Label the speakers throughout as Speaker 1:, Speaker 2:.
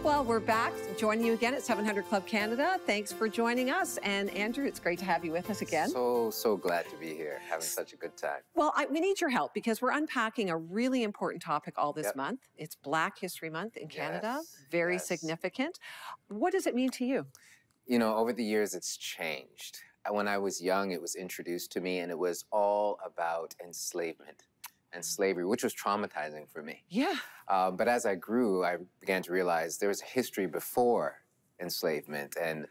Speaker 1: Well, we're back joining you again at 700 Club Canada. Thanks for joining us. And Andrew, it's great to have you with us again.
Speaker 2: So glad to be here, having such a good time.
Speaker 1: Well, we need your help because we're unpacking a really important topic all this month. It's Black History Month in Canada. Very significant. What does it mean to you?
Speaker 2: You know, over the years, it's changed. When I was young, it was introduced to me, and it was all about enslavement and slavery, which was traumatizing for me.
Speaker 1: Yeah.
Speaker 2: But as I grew, I began to realize there was a history before enslavement. And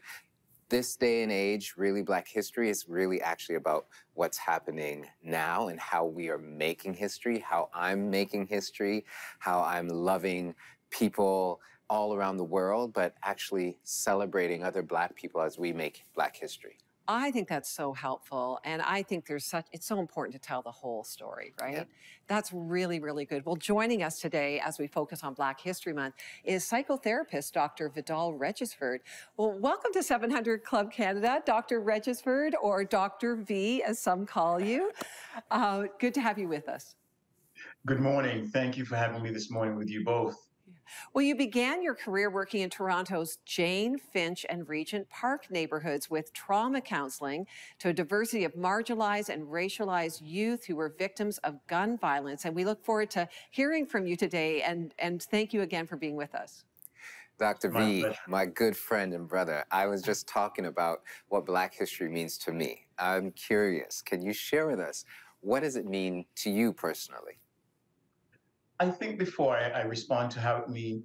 Speaker 2: this day and age, really, Black history is really actually about what's happening now and how we are making history, how I'm making history, how I'm loving people all around the world, but actually celebrating other Black people as we make Black history.
Speaker 1: I think that's so helpful. And I think it's so important to tell the whole story, right?
Speaker 2: Yeah.
Speaker 1: That's really, really good. Well, joining us today as we focus on Black History Month is psychotherapist Dr. Vidoll Regisford. Well, welcome to 700 Club Canada, Dr. Regisford, or Dr. V, as some call you. Good to have you with us.
Speaker 3: Good morning. Thank you for having me this morning with you both.
Speaker 1: Well, you began your career working in Toronto's Jane-Finch and Regent Park neighborhoods with trauma counseling to a diversity of marginalized and racialized youth who were victims of gun violence. And we look forward to hearing from you today, and thank you again for being with us.
Speaker 2: Dr. V, my good friend and brother, I was just talking about what Black history means to me. I'm curious, can you share with us, what does it mean to you personally?
Speaker 3: I think before I respond to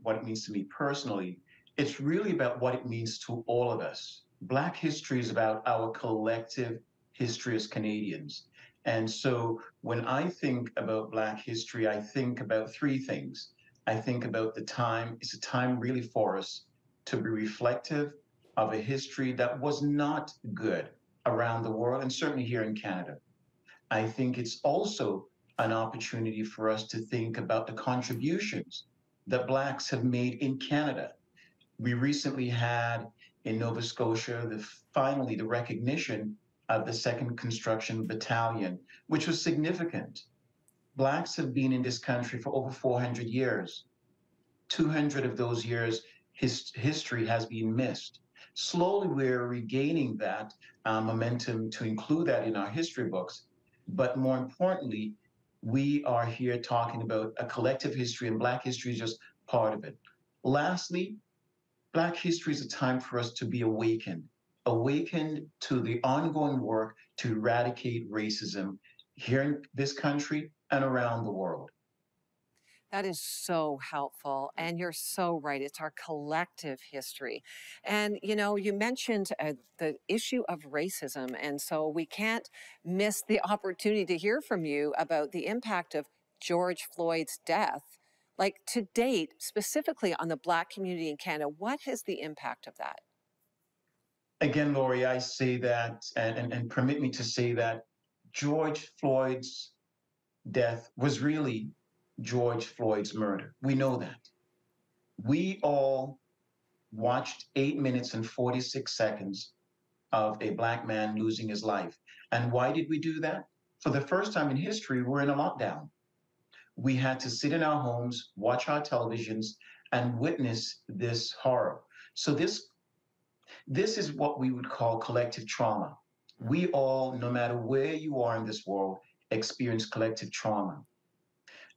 Speaker 3: what it means to me personally, it's really about what it means to all of us. Black history is about our collective history as Canadians. And so when I think about Black history, I think about three things. I think about it's a time really for us to be reflective of a history that was not good around the world and certainly here in Canada. I think it's also an opportunity for us to think about the contributions that Blacks have made in Canada. We recently had in Nova Scotia finally the recognition of the 2nd Construction Battalion, which was significant. Blacks have been in this country for over 400 years. 200 of those years, history has been missed. Slowly, we're regaining that momentum to include that in our history books. But more importantly, we are here talking about a collective history, and Black history is just part of it. Lastly, Black history is a time for us to be awakened to the ongoing work to eradicate racism here in this country and around the world.
Speaker 1: That is so helpful. And you're so right. It's our collective history. And, you know, you mentioned the issue of racism. And so we can't miss the opportunity to hear from you about the impact of George Floyd's death. Like to date, specifically on the Black community in Canada, what is the impact of that?
Speaker 3: Again, Lori, I say that, and permit me to say that George Floyd's death was really George Floyd's murder. We know that. We all watched 8 minutes and 46 seconds of a Black man losing his life. And why did we do that? For the first time in history, we're in a lockdown. We had to sit in our homes, watch our televisions, and witness this horror. So this is what we would call collective trauma. We all, no matter where you are in this world, experience collective trauma.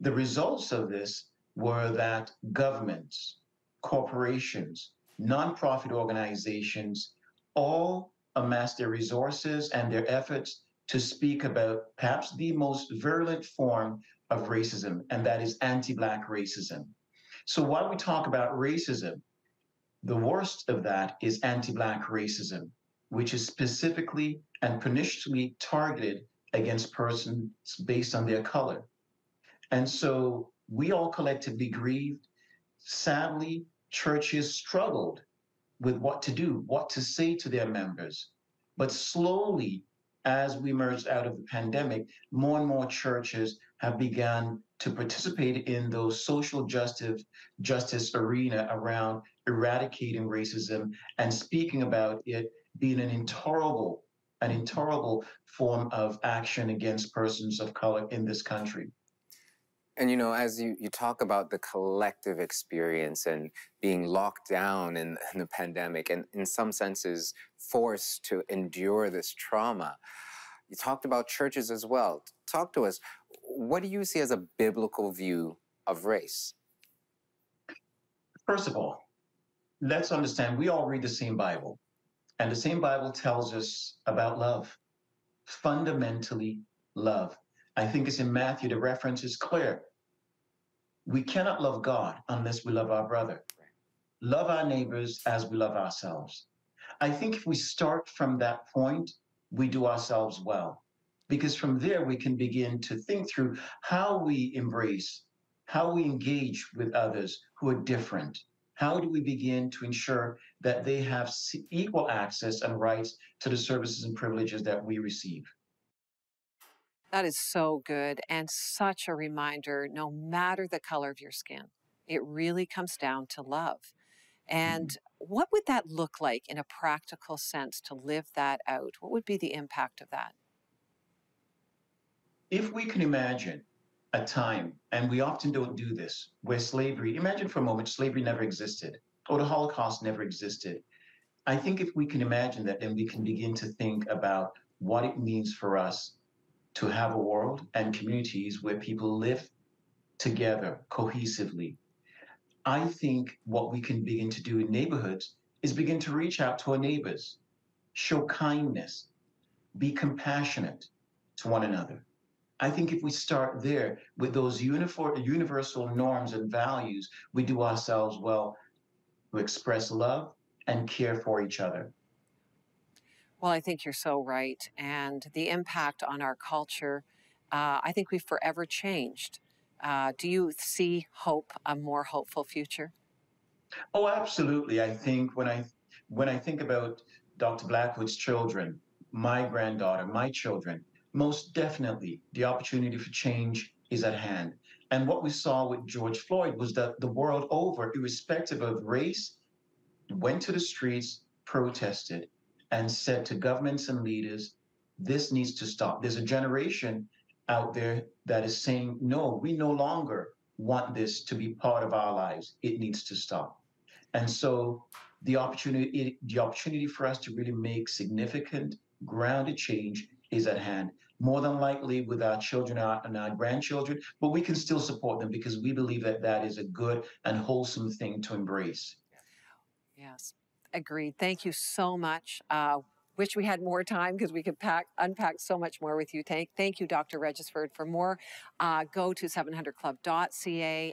Speaker 3: The results of this were that governments, corporations, nonprofit organizations all amassed their resources and their efforts to speak about perhaps the most virulent form of racism, and that is anti-Black racism. So while we talk about racism, the worst of that is anti-Black racism, which is specifically and perniciously targeted against persons based on their color. And so we all collectively grieved. Sadly, churches struggled with what to do, what to say to their members. But slowly, as we emerged out of the pandemic, more and more churches have begun to participate in those social justice arena around eradicating racism and speaking about it being an intolerable form of action against persons of color in this country.
Speaker 2: And you know, as you talk about the collective experience and being locked down in the pandemic and in some senses forced to endure this trauma, you talked about churches as well. Talk to us. What do you see as a biblical view of race?
Speaker 3: First of all, let's understand we all read the same Bible, and the same Bible tells us about love, fundamentally love. I think it's in Matthew, the reference is clear. We cannot love God unless we love our brother. Love our neighbors as we love ourselves. I think if we start from that point, we do ourselves well. Because from there, we can begin to think through how we embrace, how we engage with others who are different. How do we begin to ensure that they have equal access and rights to the services and privileges that we receive?
Speaker 1: That is so good and such a reminder, no matter the color of your skin, it really comes down to love. And what would that look like in a practical sense to live that out? What would be the impact of that?
Speaker 3: If we can imagine a time, and we often don't do this, where slavery, imagine for a moment, slavery never existed, or the Holocaust never existed. I think if we can imagine that, then we can begin to think about what it means for us to have a world and communities where people live together cohesively. I think what we can begin to do in neighborhoods is begin to reach out to our neighbors, show kindness, be compassionate to one another. I think if we start there with those universal norms and values, we do ourselves well to express love and care for each other.
Speaker 1: Well, I think you're so right. And the impact on our culture, I think we've forever changed. Do you see hope, a more hopeful future?
Speaker 3: Oh, absolutely. I think when I think about Dr. Blackwood's children, my granddaughter, my children, most definitely the opportunity for change is at hand. And what we saw with George Floyd was that the world over, irrespective of race, went to the streets, protested, and said to governments and leaders, this needs to stop. There's a generation out there that is saying, no, we no longer want this to be part of our lives. It needs to stop. And so the opportunity for us to really make significant, grounded change is at hand. More than likely with our children and our grandchildren, but we can still support them because we believe that that is a good and wholesome thing to embrace.
Speaker 1: Yes, agreed. Thank you so much. Wish we had more time because we could unpack so much more with you. Thank you, Dr. Regisford. For more, go to 700club.ca